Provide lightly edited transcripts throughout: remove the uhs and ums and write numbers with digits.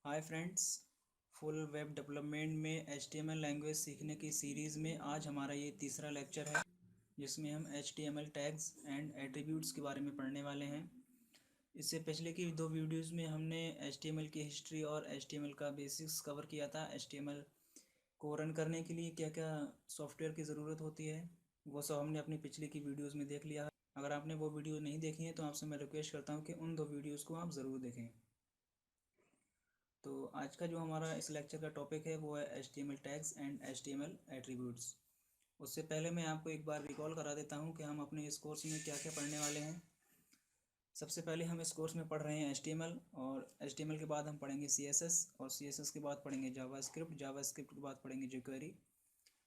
Hi friends. Full web development में HTML language सीखने की सीरीज़ में आज हमारा ये तीसरा लेक्चर है, जिसमें हम HTML टैग्स एंड एट्रीब्यूट्स के बारे में पढ़ने वाले हैं। इससे पिछले की दो वीडियोस में हमने HTML की हिस्ट्री और HTML का बेसिक्स कवर किया था। HTML को रन करने के लिए क्या क्या सॉफ्टवेयर की ज़रूरत होती है, वो सब हमने अपनी पिछले की वीडियोज़ में देख लिया है। अगर आपने वो वीडियो नहीं देखी है तो आपसे मैं रिक्वेस्ट करता हूँ कि उन दो वीडियोज़ को आप ज़रूर देखें। तो आज का जो हमारा इस लेक्चर का टॉपिक है वो है HTML tags and HTML attributes. उससे पहले मैं आपको एक बार रिकॉल करा देता हूँ कि हम अपने इस कोर्स में क्या क्या पढ़ने वाले हैं। सबसे पहले हम इस कोर्स में पढ़ रहे हैं HTML, और HTML के बाद हम पढ़ेंगे CSS, और CSS के बाद पढ़ेंगे जावास्क्रिप्ट, जावास्क्रिप्ट के बाद पढ़ेंगे jQuery,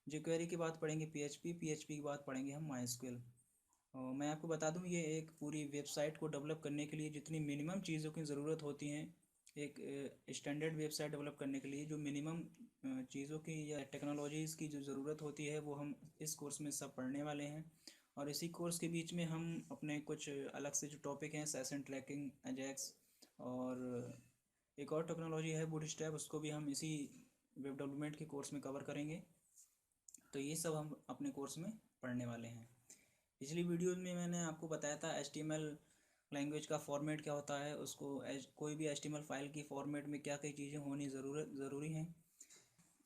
jQuery के बाद पढ़ेंगे PHP, PHP के बाद पढ़ेंगे हम MySQL। और मैं आपको बता दूं, ये एक पूरी वेबसाइट को डेवलप करने के लिए जितनी मिनिमम चीज़ों की ज़रूरत होती हैं, एक स्टैंडर्ड वेबसाइट डेवलप करने के लिए जो मिनिमम चीज़ों की या टेक्नोलॉजीज़ की जो ज़रूरत होती है वो हम इस कोर्स में सब पढ़ने वाले हैं। और इसी कोर्स के बीच में हम अपने कुछ अलग से जो टॉपिक हैं, सेशन ट्रैकिंग, अजैक्स, और एक और टेक्नोलॉजी है बूटस्ट्रैप, उसको भी हम इसी वेब डेवलपमेंट के कोर्स में कवर करेंगे। तो ये सब हम अपने कोर्स में पढ़ने वाले हैं। पिछली वीडियो में मैंने आपको बताया था HTML लैंग्वेज का फॉर्मेट क्या होता है, उसको कोई भी HTML फाइल की फॉर्मेट में क्या कई चीज़ें होनी ज़रूरी हैं।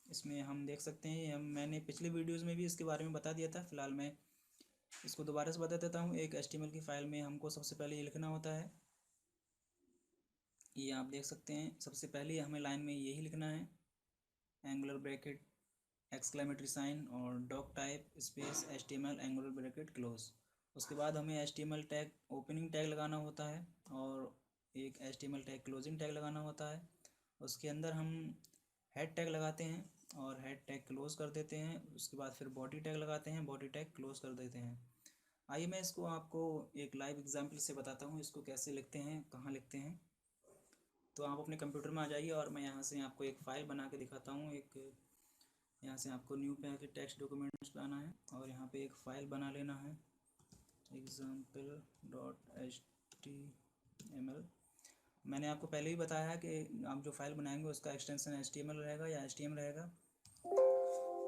इसमें हम देख सकते हैं, मैंने पिछले वीडियोस में भी इसके बारे में बता दिया था। फिलहाल मैं इसको दोबारा से बता देता हूँ। एक HTML की फ़ाइल में हमको सबसे पहले ये लिखना होता है, ये आप देख सकते हैं। सबसे पहले हमें लाइन में यही लिखना है, एंगुलर ब्रैकेट, एक्सक्लेमेटरी साइन और doc type space HTML angular bracket close. उसके बाद हमें HTML टैग ओपनिंग टैग लगाना होता है, और एक HTML टैग क्लोजिंग टैग लगाना होता है। उसके अंदर हम हेड टैग लगाते हैं और हेड टैग क्लोज कर देते हैं। उसके बाद फिर बॉडी टैग लगाते हैं, बॉडी टैग क्लोज कर देते हैं। आइए मैं इसको आपको एक लाइव एग्जांपल से बताता हूँ इसको कैसे लिखते हैं, कहाँ लिखते हैं। तो आप अपने कंप्यूटर में आ जाइए और मैं यहाँ से आपको एक फ़ाइल बना के दिखाता हूँ। एक यहाँ से आपको न्यू पे आके टेक्स्ट डॉक्यूमेंट्स पे आना है और यहाँ पे एक फ़ाइल बना लेना है, example.html। मैंने आपको पहले ही बताया है कि आप जो फाइल बनाएंगे उसका एक्सटेंशन HTML रहेगा या HTML रहेगा।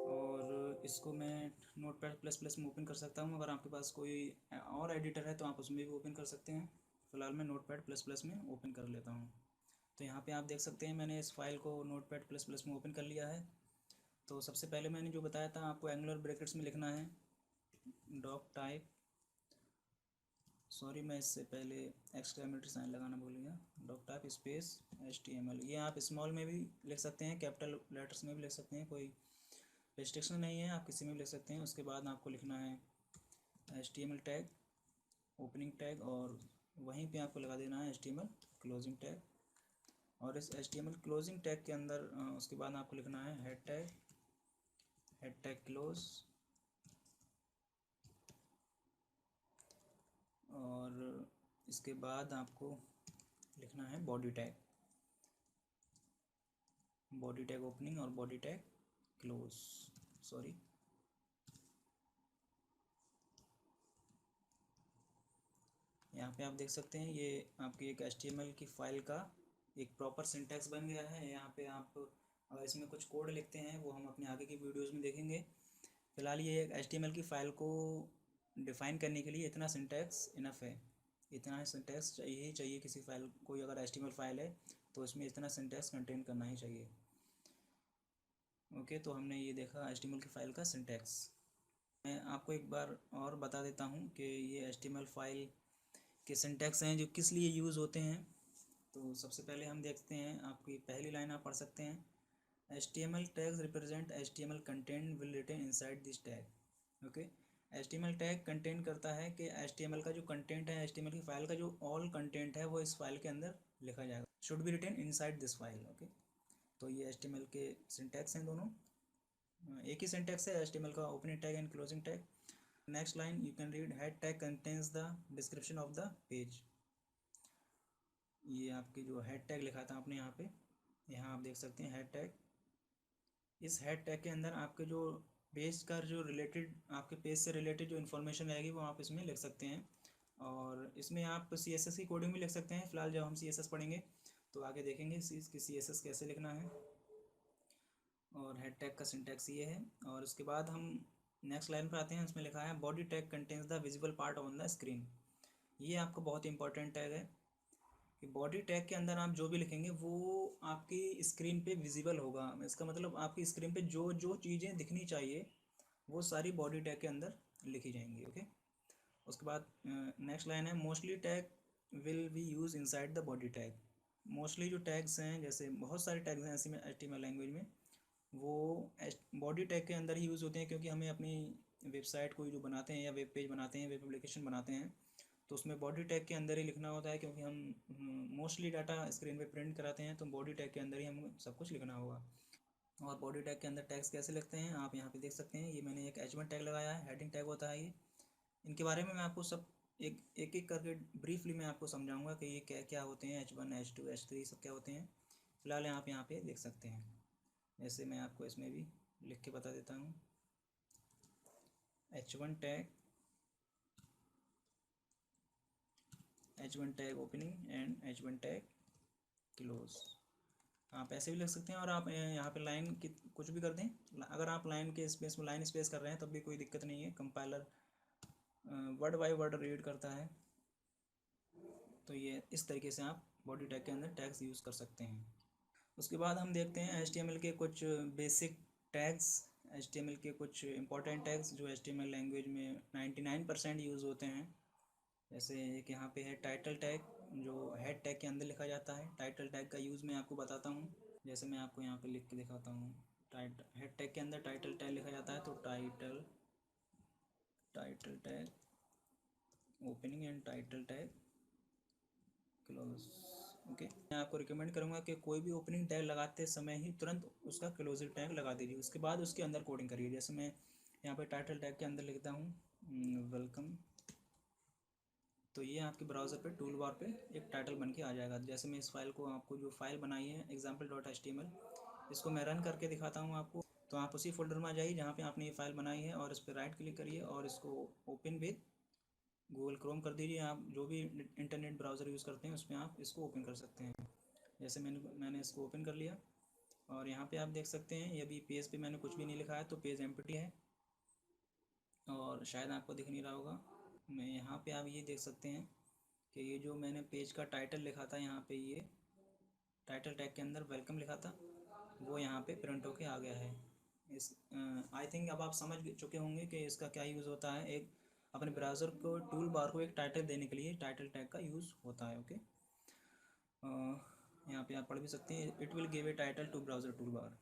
और इसको मैं नोटपैड प्लस प्लस में ओपन कर सकता हूँ। अगर आपके पास कोई और एडिटर है तो आप उसमें भी ओपन कर सकते हैं। फ़िलहाल मैं नोटपैड प्लस प्लस में ओपन कर लेता हूँ। तो यहाँ पे आप देख सकते हैं मैंने इस फाइल को नोटपैड प्लस प्लस में ओपन कर लिया है। तो सबसे पहले मैंने जो बताया था आपको एंगुलर ब्रैकेट्स में लिखना है डॉक टाइप, सॉरी मैं इससे पहले एक्सक्लेमेटरी साइन लगाना भूल गया, डॉक टाइप स्पेस HTML। ये आप स्मॉल में भी लिख सकते हैं, कैपिटल लेटर्स में भी लिख सकते हैं, कोई रिस्ट्रिक्शन नहीं है, आप किसी में भी लिख सकते हैं। उसके बाद आपको लिखना है HTML टैग ओपनिंग टैग, और वहीं पे आपको लगा देना है HTML क्लोजिंग टैग। और इस HTML क्लोजिंग टैग के अंदर उसके बाद आपको लिखना है हेड टैग क्लोज, और इसके बाद आपको लिखना है बॉडी टैग ओपनिंग और बॉडी टैग क्लोज, सॉरी। यहाँ पे आप देख सकते हैं ये आपकी एक HTML की फ़ाइल का एक प्रॉपर सिंटैक्स बन गया है। यहाँ पे आप अगर इसमें कुछ कोड लिखते हैं वो हम अपने आगे की वीडियोज़ में देखेंगे। फ़िलहाल ये एक HTML की फ़ाइल को डिफ़ाइन करने के लिए इतना सिंटैक्स इनफ है। इतना सिंटैक्स चाहिए ही चाहिए किसी फाइल, कोई अगर HTML फाइल है तो इसमें इतना सिंटैक्स कंटेन करना ही चाहिए। ओके, तो हमने ये देखा HTML की फ़ाइल का सिंटैक्स। मैं आपको एक बार और बता देता हूँ कि ये HTML फाइल के सिंटैक्स हैं जो किस लिए यूज़ होते हैं। तो सबसे पहले हम देखते हैं, आपकी पहली लाइन आप पढ़ सकते हैं, HTML tags represent HTML content will written inside this tag. Okay, HTML tag contain करता है कि HTML का जो कंटेंट है, HTML की फ़ाइल का जो ऑल कंटेंट है वो इस फाइल के अंदर लिखा जाएगा, should be written inside this file. Okay, तो ये HTML के सिंटैक्स हैं दोनों, एक ही सिंटैक्स है HTML का, opening tag and closing tag. Next line you can read, head tag contains the description of the page. ये आपके जो हेड टैग लिखा था आपने यहाँ पे, यहाँ आप देख सकते हैं हेड टैग। इस हेड टैग के अंदर आपके जो पेज का जो रिलेटेड, आपके पेज से रिलेटेड जो इन्फॉर्मेशन रहेगी वो आप इसमें लिख सकते हैं। और इसमें आप CSS की कोडिंग भी लिख सकते हैं। फिलहाल जब हम CSS पढ़ेंगे तो आगे देखेंगे कि CSS कैसे लिखना है। और हेड टैग का सिंटैक्स ये है। और उसके बाद हम नेक्स्ट लाइन पर आते हैं। उसमें लिखा है body tag contains the visible part on the screen. ये आपको बहुत इंपॉर्टेंट टैग है कि बॉडी टैग के अंदर आप जो भी लिखेंगे वो आपकी स्क्रीन पे विजिबल होगा। इसका मतलब आपकी स्क्रीन पे जो जो चीज़ें दिखनी चाहिए वो सारी बॉडी टैग के अंदर लिखी जाएंगी। ओके। उसके बाद नेक्स्ट लाइन है mostly tag will be use inside the body tag. Mostly जो टैग्स हैं, जैसे बहुत सारे टैग्स हैं ऐसे में HTML लैंग्वेज में, वो बॉडी टैग के अंदर ही यूज़ होते हैं, क्योंकि हमें अपनी वेबसाइट कोई जो बनाते हैं या वेब पेज बनाते हैं, वेब एप्लीकेशन बनाते हैं, तो उसमें बॉडी टैग के अंदर ही लिखना होता है, क्योंकि हम मोस्टली डाटा स्क्रीन पे प्रिंट कराते हैं, तो बॉडी टैग के अंदर ही हमें सब कुछ लिखना होगा। और बॉडी टैग के अंदर टैग्स कैसे लिखते हैं आप यहाँ पे देख सकते हैं। ये मैंने एक H1 टैग लगाया है, हेडिंग टैग होता है ये। इनके बारे में मैं आपको सब एक एक करके ब्रीफली मैं आपको समझाऊंगा कि ये क्या क्या होते हैं। H1 H2 H3 सब क्या होते हैं। फिलहाल आप यहाँ पे देख सकते हैं। ऐसे मैं आपको इसमें भी लिख के बता देता हूँ। H1 tag opening and H1 tag close. आप ऐसे भी लिख सकते हैं, और आप यहाँ पे लाइन की कुछ भी कर दें। अगर आप लाइन के स्पेस में लाइन स्पेस कर रहे हैं तब भी कोई दिक्कत नहीं है, compiler word by word read करता है। तो ये इस तरीके से आप बॉडी टैग के अंदर टैग्स यूज़ कर सकते हैं। उसके बाद हम देखते हैं HTML के कुछ बेसिक टैग्स, HTML के कुछ इंपॉर्टेंट टैग्स जो HTML लैंग्वेज में 99% यूज़ होते हैं। जैसे एक यहाँ पे है टाइटल टैग, जो हेड टैग के अंदर लिखा जाता है। टाइटल टैग का यूज़ मैं आपको बताता हूँ। जैसे मैं आपको यहाँ पे लिख के दिखाता हूँ। हेड टैग के अंदर टाइटल टैग लिखा जाता है, तो title tag opening and title tag close. Okay. मैं आपको रिकमेंड करूँगा कि कोई भी ओपनिंग टैग लगाते समय ही तुरंत उसका क्लोजिंग टैग लगा दीजिए, उसके बाद उसके अंदर कोडिंग करिए। जैसे मैं यहाँ पे टाइटल टैग के अंदर लिखता हूँ वेलकम, तो ये आपके ब्राउज़र पे टूल बार पे एक टाइटल बन के आ जाएगा। जैसे मैं इस फाइल को आपको जो फाइल बनाई है example.html, इसको मैं रन करके दिखाता हूँ आपको। तो आप उसी फोल्डर में आ जाइए जहाँ पे आपने ये फाइल बनाई है, और इस पर राइट क्लिक करिए और इसको ओपन विद गूगल क्रोम कर दीजिए। आप जो भी इंटरनेट ब्राउज़र यूज़ करते हैं उस पर आप इसको ओपन कर सकते हैं। जैसे मैंने इसको ओपन कर लिया, और यहाँ पे आप देख सकते हैं ये भी पेज पे मैंने कुछ भी नहीं लिखा है, तो पेज एम्प्टी है और शायद आपको दिख नहीं रहा होगा। मैं यहाँ पे आप ये देख सकते हैं कि ये जो मैंने पेज का टाइटल लिखा था, यहाँ पे ये टाइटल टैग के अंदर वेलकम लिखा था, वो यहाँ पे प्रिंट होके आ गया है। इस आई थिंक अब आप समझ चुके होंगे कि इसका क्या यूज़ होता है। एक अपने ब्राउज़र को टूल बार को एक टाइटल देने के लिए टाइटल टैग का यूज़ होता है। ओके। यहाँ पे आप पढ़ भी सकते हैं, it will give a title to browser tool bar.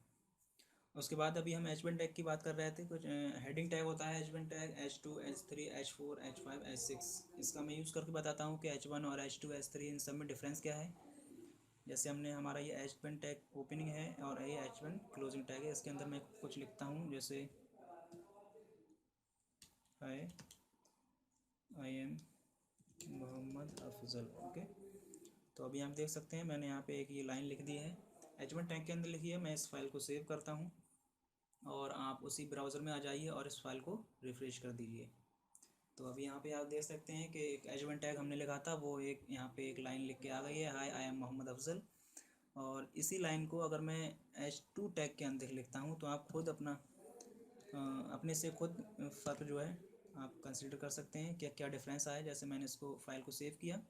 उसके बाद अभी हम H1 टैग की बात कर रहे थे। कुछ हेडिंग टैग होता है H1 tag, H2 H3 H4 H5 H6। इसका मैं यूज़ करके बताता हूँ कि H1 और H2 H3 इन सब में डिफरेंस क्या है। जैसे हमने हमारा ये H1 टैग ओपनिंग है और ये H1 क्लोजिंग टैग है। इसके अंदर मैं कुछ लिखता हूँ, जैसे hi I am Mohammad Afzal. Okay. तो अभी आप देख सकते हैं मैंने यहाँ पे एक ये लाइन लिख दी है, H1 टैग के अंदर लिखी है। मैं इस फाइल को सेव करता हूँ, और आप उसी ब्राउज़र में आ जाइए और इस फाइल को रिफ़्रेश कर दीजिए। तो अभी यहाँ पे आप देख सकते हैं कि एक H1 टैग हमने लिखा था, वो एक यहाँ पे एक लाइन लिख के आ गई है, हाय आई एम मोहम्मद अफजल। और इसी लाइन को अगर मैं H2 टैग के अंदर लिखता हूँ, तो आप खुद अपने से खुद फ़र्क जो है आप कंसिडर कर सकते हैं कि क्या डिफरेंस आया। जैसे मैंने इसको फाइल को सेव किया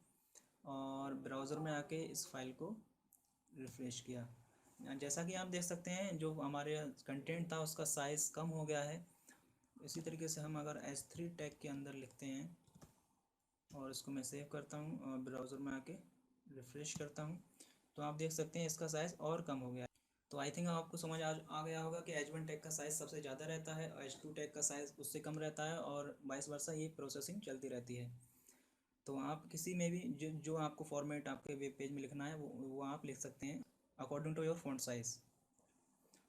और ब्राउज़र में आके इस फाइल को रिफ़्रेश किया, जैसा कि आप देख सकते हैं जो हमारे कंटेंट था उसका साइज़ कम हो गया है। इसी तरीके से हम अगर H3 टैग के अंदर लिखते हैं और इसको मैं सेव करता हूँ और ब्राउज़र में आके रिफ़्रेश करता हूँ, तो आप देख सकते हैं इसका साइज़ और कम हो गया। तो आई थिंक आपको समझ आ गया होगा कि H1 टैग का साइज़ सबसे ज़्यादा रहता है और H2 टैग का साइज़ उससे कम रहता है, और वाइस वर्सा ये प्रोसेसिंग चलती रहती है। तो आप किसी में भी जो आपको फॉर्मेट आपके वेब पेज में लिखना है वो आप लिख सकते हैं according to your font size.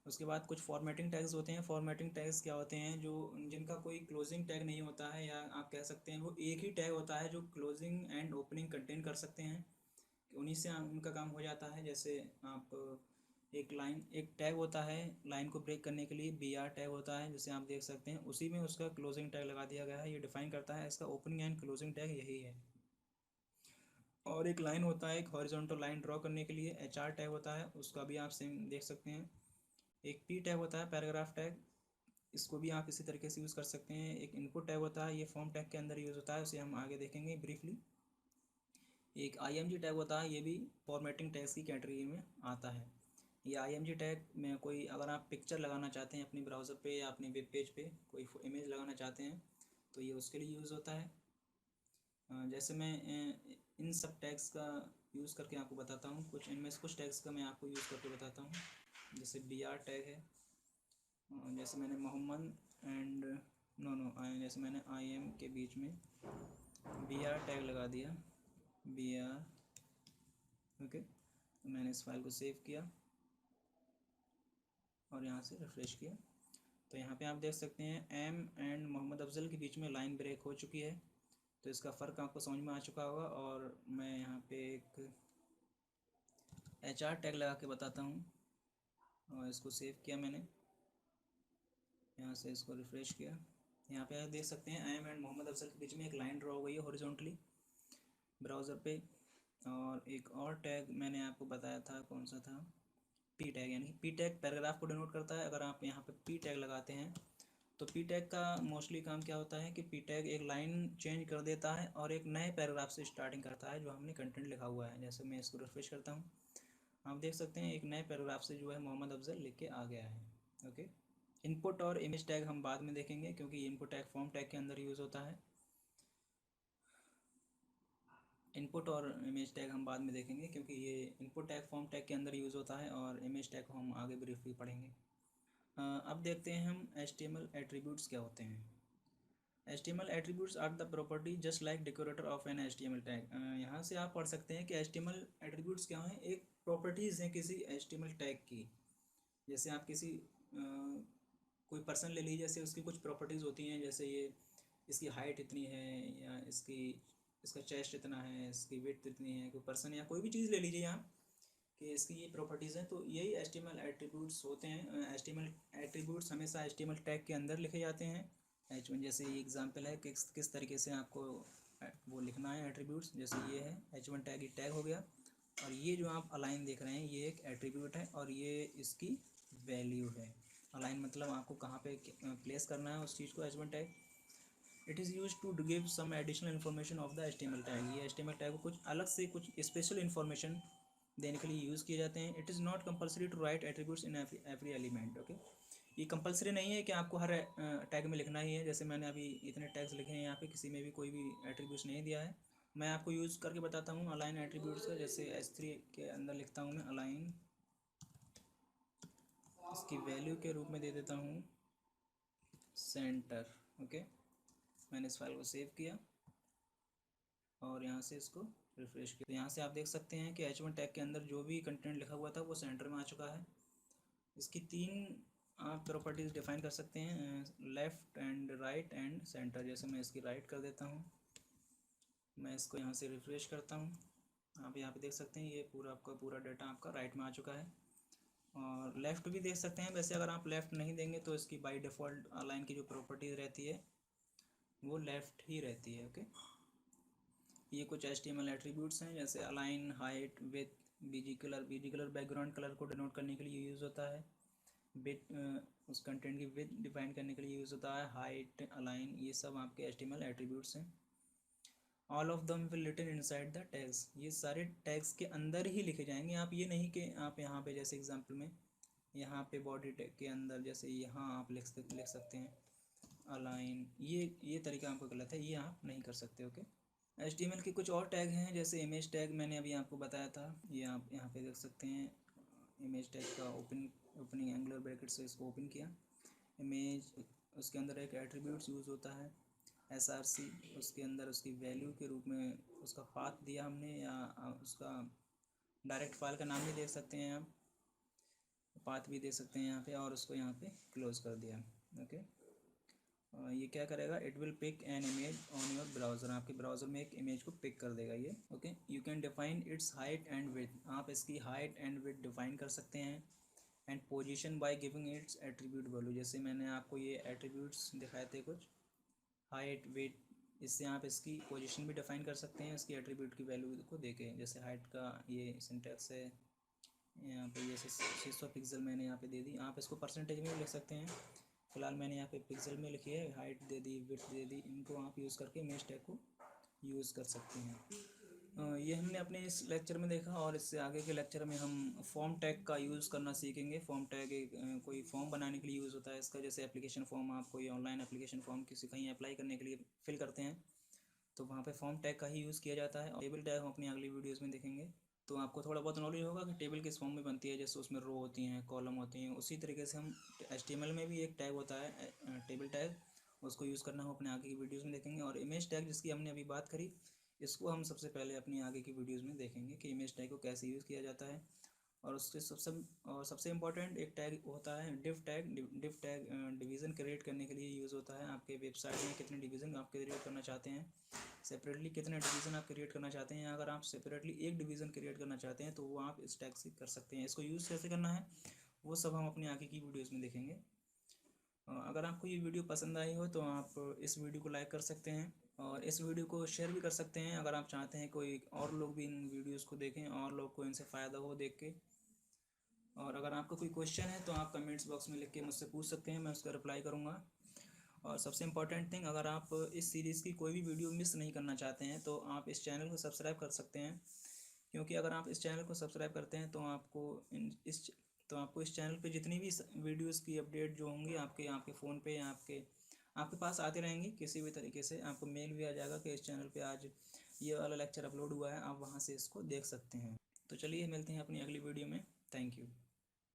उसके बाद कुछ फॉर्मेटिंग टैग्स होते हैं। फॉर्मेटिंग टैग्स क्या होते हैं, जो जिनका कोई क्लोजिंग टैग नहीं होता है, या आप कह सकते हैं वो एक ही टैग होता है जो क्लोजिंग एंड ओपनिंग कंटेन कर सकते हैं, उन्हीं से उनका काम हो जाता है। जैसे आप एक टैग होता है लाइन को ब्रेक करने के लिए, BR टैग होता है, जैसे आप देख सकते हैं उसी में उसका क्लोजिंग टैग लगा दिया गया है। ये डिफाइन करता है इसका ओपनिंग एंड क्लोजिंग टैग, यही है। और एक लाइन होता है, एक हॉरिजॉन्टल लाइन ड्रॉ करने के लिए HR टैग होता है, उसका भी आप सेम देख सकते हैं। एक P टैग होता है, पैराग्राफ टैग, इसको भी आप इसी तरीके से यूज़ कर सकते हैं। एक इनपुट टैग होता है, ये फॉर्म टैग के अंदर यूज़ होता है, उसे हम आगे देखेंगे ब्रीफली। एक IMG टैग होता है, ये भी फॉर्मेटिंग टैग्स की कैटेगरी में आता है। ये IMG टैग में कोई अगर आप पिक्चर लगाना चाहते हैं अपने ब्राउज़र पे या अपने वेब पेज पे कोई इमेज लगाना चाहते हैं तो ये उसके लिए यूज़ होता है। जैसे मैं इन सब टैग्स का यूज़ करके आपको बताता हूँ, कुछ इनमें से कुछ टैग्स का मैं आपको यूज़ करके बताता हूँ। जैसे BR टैग है, जैसे मैंने मोहम्मद एंड जैसे मैंने IM के बीच में BR टैग लगा दिया, BR, ओके। तो मैंने इस फाइल को सेव किया और यहाँ से रिफ्रेश किया, तो यहाँ पे आप देख सकते हैं M एंड मोहम्मद अफजल के बीच में लाइन ब्रेक हो चुकी है। तो इसका फ़र्क आपको समझ में आ चुका होगा। और मैं यहाँ पे एक HR टैग लगा के बताता हूँ, और इसको सेव किया मैंने, यहाँ से इसको रिफ़्रेश किया। यहाँ पे आप देख सकते हैं M एंड मोहम्मद अफजल के बीच में एक लाइन ड्रॉ हो गई है हॉरिजॉन्टली ब्राउज़र पे। और एक और टैग मैंने आपको बताया था, कौन सा था, P टैग, यानी P टैग पैराग्राफ को डिनोट करता है। अगर आप यहाँ पे P टैग लगाते हैं तो P टैग का मोस्टली काम क्या होता है कि P टैग एक लाइन चेंज कर देता है और एक नए पैराग्राफ से स्टार्टिंग करता है जो हमने कंटेंट लिखा हुआ है। जैसे मैं इसको रिफ्रेश करता हूँ, आप देख सकते हैं एक नए पैराग्राफ से जो है मोहम्मद अफजल लिख के आ गया है, ओके। इनपुट और इमेज टैग हम बाद में देखेंगे क्योंकि इनपुट टैग फॉर्म टैग के अंदर यूज़ होता है। इनपुट और इमेज टैग हम बाद में देखेंगे क्योंकि ये इनपुट टैग फॉर्म टैग के अंदर यूज़ होता है और इमेज टैग को हम आगे ब्रीफली पढ़ेंगे। अब देखते हैं हम HTML एट्रीब्यूट्स क्या होते हैं। HTML attributes are the property just like decorator of an HTML tag. यहाँ से आप पढ़ सकते हैं कि HTML एट्रीब्यूट्स क्या हैं, एक प्रॉपर्टीज़ हैं किसी HTML टैग की। जैसे आप किसी कोई पर्सन ले लीजिए, जैसे उसकी कुछ प्रॉपर्टीज़ होती हैं, जैसे ये इसकी हाइट इतनी है या इसका चेस्ट इतना है, इसकी विड्थ इतनी है, कोई पर्सन या कोई भी चीज़ ले लीजिए यहाँ कि इसकी ये प्रॉपर्टीज़ हैं, तो यही HTML एट्रीब्यूट्स होते हैं। HTML एट्रीब्यूट्स हमेशा HTML टैग के अंदर लिखे जाते हैं। H1 जैसे ये एग्जांपल है कि किस तरीके से आपको वो लिखना है एट्रीब्यूट्स। जैसे ये है H1 टैग, ये टैग हो गया, और ये जो आप अलाइन देख रहे हैं ये एक एट्रीब्यूट है और ये इसकी वैल्यू है। अलाइन मतलब आपको कहाँ पे प्लेस करना है उस चीज़ को, H1 tag. It is use to give some additional information of the HTML tag. ये HTML टैग को कुछ अलग से कुछ स्पेशल इन्फॉर्मेशन देने के लिए यूज़ किए जाते हैं। It is not compulsory to write attributes in every element, okay. ये कंपलसरी नहीं है कि आपको हर टैग में लिखना ही है। जैसे मैंने अभी इतने टैग्स लिखे हैं, यहाँ पे किसी में भी कोई भी एट्रीब्यूट्स नहीं दिया है। मैं आपको यूज़ करके बताता हूँ अलाइन एट्रीब्यूट्स का। जैसे H3 के अंदर लिखता हूँ मैं अलाइन, इसकी वैल्यू के रूप में दे देता हूँ सेंटर, ओके। मैंने इस फाइल को सेव किया और यहाँ से इसको रिफ्रेश किया, तो यहाँ से आप देख सकते हैं कि H1 टैग के अंदर जो भी कंटेंट लिखा हुआ था वो सेंटर में आ चुका है। इसकी 3 आप प्रॉपर्टीज़ डिफाइन कर सकते हैं, left and right and centre. जैसे मैं इसकी राइट कर देता हूँ, मैं इसको यहाँ से रिफ्रेश करता हूँ, आप यहाँ पे देख सकते हैं ये पूरा आपका पूरा डाटा आपका राइट में आ चुका है। और लेफ़्ट भी देख सकते हैं, वैसे अगर आप लेफ़्ट नहीं देंगे तो इसकी बाय डिफ़ॉल्ट अलाइन की जो प्रॉपर्टीज़ रहती है वो लेफ़्ट ही रहती है, ओके। ये कुछ HTML एट्रीब्यूट्स हैं, जैसे align, height, with, BG colour background colour को डिनोट करने के लिए यूज़ होता है। बिट उस कंटेंट की विथ डिफाइन करने के लिए यूज़ होता है। हाइट, अलाइन, ये सब आपके HTML एट्रीब्यूट्स हैं। All of them will written inside the tags. ये सारे टैग्स के अंदर ही लिखे जाएंगे। आप ये नहीं कि आप यहाँ पे जैसे एग्जांपल में यहाँ पे बॉडी टैग के अंदर जैसे यहाँ आप लिख सकते हैं अलाइन, ये तरीका आपको गलत है, ये आप नहीं कर सकते, ओके। HTML के कुछ और टैग हैं, जैसे इमेज टैग मैंने अभी आपको बताया था, ये आप यहाँ पे देख सकते हैं। इमेज टैग का ओपनिंग एंगुलर ब्रैकेट से इसको ओपन किया। इमेज, उसके अंदर एक एट्रीब्यूट्स यूज़ होता है SRC, उसके अंदर उसकी वैल्यू के रूप में उसका पाथ दिया हमने, या उसका डायरेक्ट फाइल का नाम भी दे सकते हैं, आप पाथ भी दे सकते हैं यहाँ पे, और उसको यहाँ पे क्लोज कर दिया, ओके। ये क्या करेगा, it will pick an image on your browser. आपके ब्राउज़र में एक इमेज को पिक कर देगा ये, okay. You can define its height and width. आप इसकी हाइट एंड विड्थ डिफाइन कर सकते हैं। And position by giving its attribute value. जैसे मैंने आपको ये एट्रीब्यूट्स दिखाए थे कुछ, हाइट, विड्थ, इससे आप इसकी पोजीशन भी डिफाइन कर सकते हैं, इसकी एट्रीब्यूट की वैल्यू को देके। जैसे हाइट का ये सिंटैक्स है, यहाँ पे जैसे 600 पिक्सल मैंने यहाँ पे दे दी। आप इसको परसेंटेज में भी लिख सकते हैं, फिलहाल मैंने यहाँ पे पिक्सल में लिखी है। हाइट दे दी, विड्थ दे दी, इनको आप यूज़ करके इमेज टैग को यूज़ कर सकते हैं। ये हमने अपने इस लेक्चर में देखा, और इससे आगे के लेक्चर में हम फॉर्म टैग का यूज़ करना सीखेंगे। फॉर्म टैग एक कोई फॉर्म बनाने के लिए यूज़ होता है इसका। जैसे एप्लीकेशन फॉर्म, आप कोई ऑनलाइन एप्लीकेशन फॉर्म किसी कहीं अप्लाई करने के लिए फिल करते हैं, तो वहाँ पे फॉर्म टैग का ही यूज़ किया जाता है। और टेबल टैग हम अपनी अगली वीडियोज़ में देखेंगे, तो आपको थोड़ा बहुत नॉलेज होगा कि टेबल किस फॉर्म में बनती है। जैसे उसमें रो होती हैं, कॉलम होती हैं, उसी तरीके से हम HTML में भी एक टैग होता है टेबल टैग, उसको यूज़ करना हम अपने आगे की वीडियोज़ में देखेंगे। और इमेज टैग जिसकी हमने अभी बात करी, इसको हम सबसे पहले अपनी आगे की वीडियोज़ में देखेंगे कि इमेज टैग को कैसे यूज़ किया जाता है। और उसके सबसे इम्पॉर्टेंट एक टैग होता है div tag. Div tag division create करने के लिए यूज़ होता है। आपके वेबसाइट में कितने डिवीज़न आप क्रिएट करना चाहते हैं, सेपरेटली कितने डिवीज़न आप क्रिएट करना चाहते हैं। अगर आप सेपरेटली एक डिवीज़न क्रिएट करना चाहते हैं तो वो आप इस टैग से कर सकते हैं। इसको यूज़ कैसे करना है वो सब हम अपनी आगे की वीडियोज़ में देखेंगे। अगर आपको ये वीडियो पसंद आई हो तो आप इस वीडियो को लाइक कर सकते हैं, और इस वीडियो को शेयर भी कर सकते हैं अगर आप चाहते हैं कोई और लोग भी इन वीडियोज़ को देखें और लोग को इनसे फ़ायदा हो देख के। और अगर आपका कोई क्वेश्चन है तो आप कमेंट्स बॉक्स में लिख के मुझसे पूछ सकते हैं, मैं उसका रिप्लाई करूँगा। और सबसे इम्पॉर्टेंट थिंग, अगर आप इस सीरीज़ की कोई भी वीडियो मिस नहीं करना चाहते हैं तो आप इस चैनल को सब्सक्राइब कर सकते हैं। क्योंकि अगर आप इस चैनल को सब्सक्राइब करते हैं तो आपको इस चैनल पे जितनी भी वीडियोस की अपडेट जो होंगी आपके फ़ोन पे या आपके पास आते रहेंगी। किसी भी तरीके से आपको मेल भी आ जाएगा कि इस चैनल पे आज ये वाला लेक्चर अपलोड हुआ है, आप वहाँ से इसको देख सकते हैं। तो चलिए मिलते हैं अपनी अगली वीडियो में। Thank you.